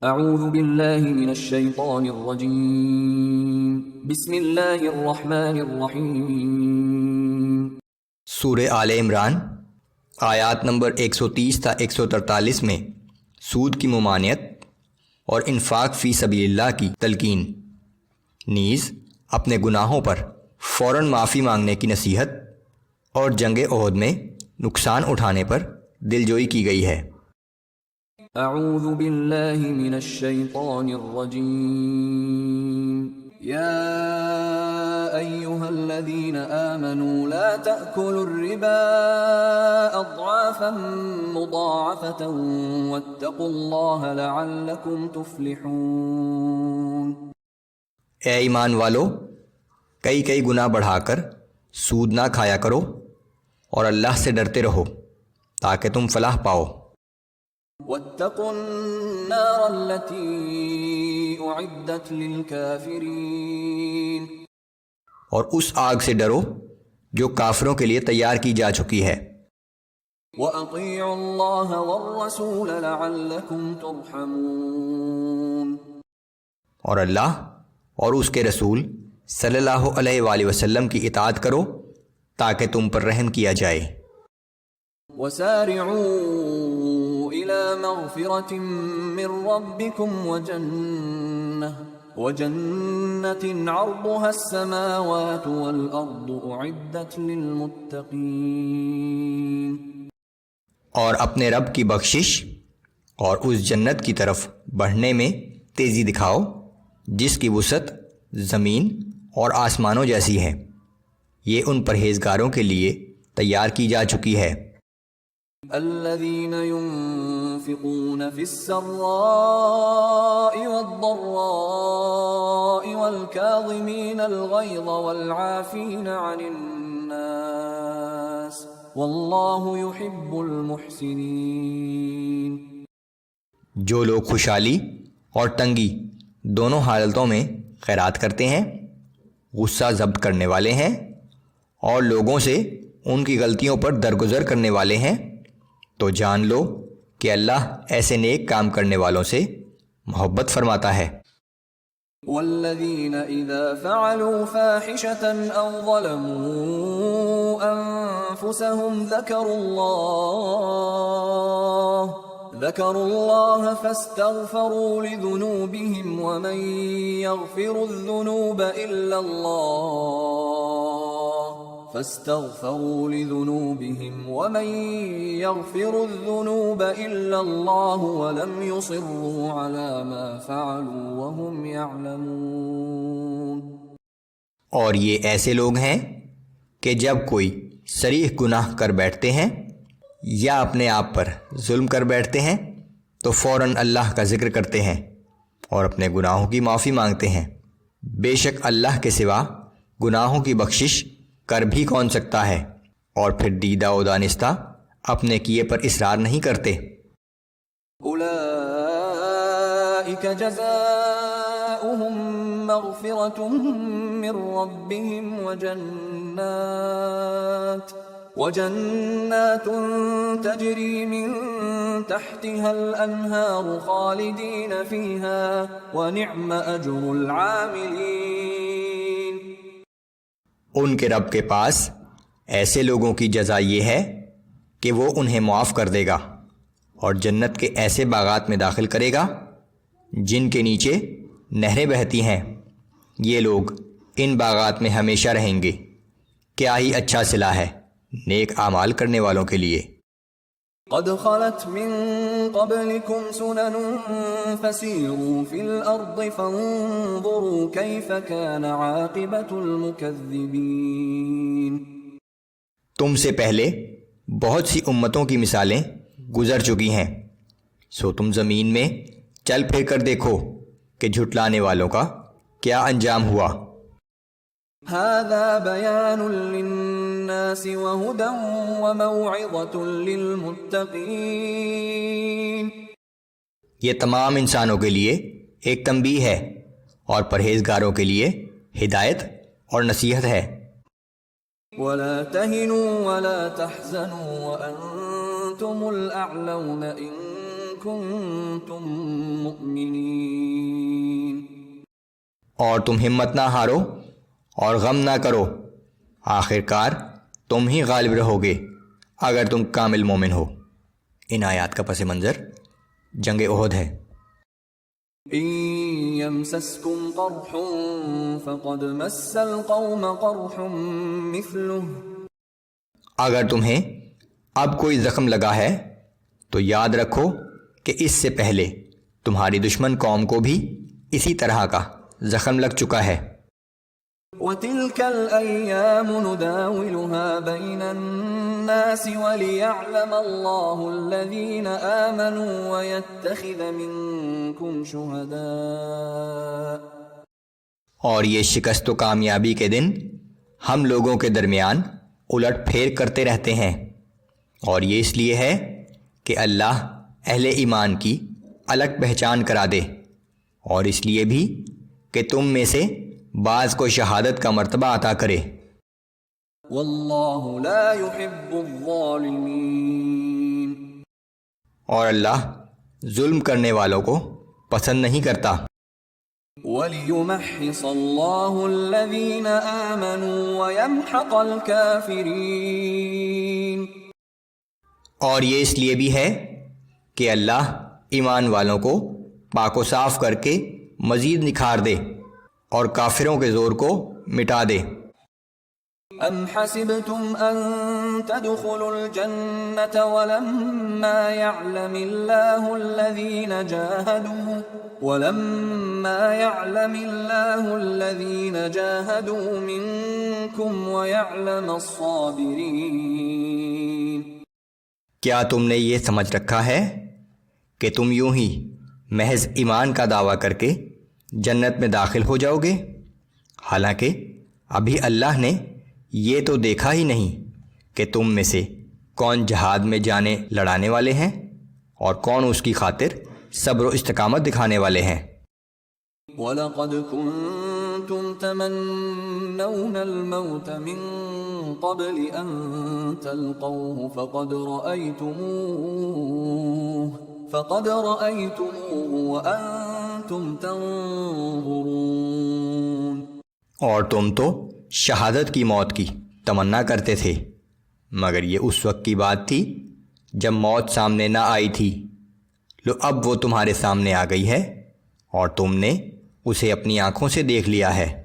اعوذ باللہ من الشیطان الرجیم بسم اللہ الرحمن الرحیم۔ سورہ آل عمران آیات نمبر 130 تا 143 میں سود کی ممانعت اور انفاق فی سبیل اللہ کی تلقین، نیز اپنے گناہوں پر فوراً معافی مانگنے کی نصیحت اور جنگ احد میں نقصان اٹھانے پر دلجوئی کی گئی ہے۔ اعوذ باللہ من الشیطان الرجیم۔ یا ایہا الذین آمنوا لا تأکلوا الربا اضعافا مضاعفة واتقوا اللہ لعلکم تفلحون۔ اے ایمان والو، کئی گناہ بڑھا کر سود نہ کھایا کرو اور اللہ سے ڈرتے رہو تاکہ تم فلاح پاؤ۔ واتقوا النار التي اعدت للكافرين، اور اس آگ سے ڈرو جو کافروں کے لیے تیار کی جا چکی ہے۔ واطیعوا اللہ والرسول لعلکم ترحمون، اور اللہ اور اس کے رسول صلی اللہ علیہ وآلہ وسلم کی اطاعت کرو تاکہ تم پر رحم کیا جائے۔ وسارعوا الى مغفرة من ربكم وجنة عرضها السماوات والارض اعدت للمتقين، اور اپنے رب کی بخشش اور اس جنت کی طرف بڑھنے میں تیزی دکھاؤ جس کی وسعت زمین اور آسمانوں جیسی ہے، یہ ان پرہیزگاروں کے لیے تیار کی جا چکی ہے۔ الذين ينفقون في السراء والضراء والكاظمين الغيظ والعافين عن الناس والله يحب المحسنين۔ جو لوگ خوشحالی اور تنگی دونوں حالتوں میں خیرات کرتے ہیں، غصہ ضبط کرنے والے ہیں اور لوگوں سے ان کی غلطیوں پر درگزر کرنے والے ہیں، تو جان لو کہ اللہ ایسے نیک کام کرنے والوں سے محبت فرماتا ہے۔ والذین اذا فعلوا فاحشة او ظلموا انفسهم ذكروا الله فاستغفروا لذنوبهم ومن يغفر الذنوب الا الله ولم يصروا على ما فعلوا وهم يعلمون۔ اور یہ ایسے لوگ ہیں کہ جب کوئی صریح گناہ کر بیٹھتے ہیں یا اپنے آپ پر ظلم کر بیٹھتے ہیں تو فوراً اللہ کا ذکر کرتے ہیں اور اپنے گناہوں کی معافی مانگتے ہیں۔ بے شک اللہ کے سوا گناہوں کی بخشش کر بھی کون سکتا ہے، اور پھر دیدہ و دانستہ اپنے کیے پر اصرار نہیں کرتے۔ اولئک جزاؤہم مغفرۃ من ربہم وجنات تجری من تحتها الانہار خالدین فیہا ونعم اجر العاملین۔ ان کے رب کے پاس ایسے لوگوں کی جزا یہ ہے کہ وہ انہیں معاف کر دے گا اور جنت کے ایسے باغات میں داخل کرے گا جن کے نیچے نہریں بہتی ہیں، یہ لوگ ان باغات میں ہمیشہ رہیں گے۔ کیا ہی اچھا صلہ ہے نیک اعمال کرنے والوں کے لیے۔ قد خلت من قبلكم سنن فسيروا في الأرض فانظروا كيف كان عاقبة المكذبين۔ تم سے پہلے بہت سی امتوں کی مثالیں گزر چکی ہیں، سو تم زمین میں چل پھر کر دیکھو کہ جھٹلانے والوں کا کیا انجام ہوا۔ هذا بيان للناس وهدى وموعظة للمتقين۔ یہ تمام انسانوں کے لیے ایک تنبیہ ہے اور پرہیزگاروں کے لیے ہدایت اور نصیحت ہے۔ ولا تهنوا ولا تحزنوا وأنتم الأعلون إن كنتم مؤمنين اور تم ہمت نہ ہارو اور غم نہ کرو، آخر کار تم ہی غالب رہو گے اگر تم کامل مومن ہو۔ ان آیات کا پس منظر جنگ احد ہے۔ إن يمسسكم قرح فقد مس القوم قرح مثله اگر تمہیں اب کوئی زخم لگا ہے تو یاد رکھو کہ اس سے پہلے تمہاری دشمن قوم کو بھی اسی طرح کا زخم لگ چکا ہے۔ وَتِلْكَ الْأَيَّامُ نُدَاوِلُهَا بَيْنَ النَّاسِ وَلِيَعْلَمَ اللَّهُ الَّذِينَ آمَنُوا وَيَتَّخِذَ مِنكُمْ شُهَدَاءَ اور یہ شکست و کامیابی کے دن ہم لوگوں کے درمیان الٹ پھیر کرتے رہتے ہیں، اور یہ اس لیے ہے کہ اللہ اہل ایمان کی الگ پہچان کرا دے، اور اس لیے بھی کہ تم میں سے بعض کو شہادت کا مرتبہ عطا کرے۔ وَاللَّهُ لَا يُحِبُّ الظَّالِمِينَ اور اللہ ظلم کرنے والوں کو پسند نہیں کرتا۔ وَلِيُمَحِّصَ اللَّهُ الَّذِينَ آمَنُوا وَيَمْحَقَ الْكَافِرِينَ اور یہ اس لیے بھی ہے کہ اللہ ایمان والوں کو پاک و صاف کر کے مزید نکھار دے اور کافروں کے زور کو مٹا دے۔ أَمْ حَسِبْتُمْ أَن تَدْخُلُوا الْجَنَّةَ وَلَمَّا يَعْلَمِ اللَّهُ الَّذِينَ جَاهَدُوا مِنكُمْ وَيَعْلَمَ الصَّابِرِينَ کیا تم نے یہ سمجھ رکھا ہے کہ تم یوں ہی محض ایمان کا دعویٰ کر کے جنت میں داخل ہو جاؤ گے، حالانکہ ابھی اللہ نے یہ تو دیکھا ہی نہیں کہ تم میں سے کون جہاد میں جانے لڑانے والے ہیں اور کون اس کی خاطر صبر و استقامت دکھانے والے ہیں۔ وَلَقَدْ كُنْتُمْ تَمَنَّوْنَ الْمَوْتَ مِنْ قَبْلِ أَنْ تَلْقَوْهُ فَقَدْ رَأَيْتُمُوهُ وَأَنْتُمْ تَنْظُرُونَ اور تم تو شہادت کی موت کی تمنا کرتے تھے، مگر یہ اس وقت کی بات تھی جب موت سامنے نہ آئی تھی۔ لو اب وہ تمہارے سامنے آ گئی ہے اور تم نے اسے اپنی آنکھوں سے دیکھ لیا ہے۔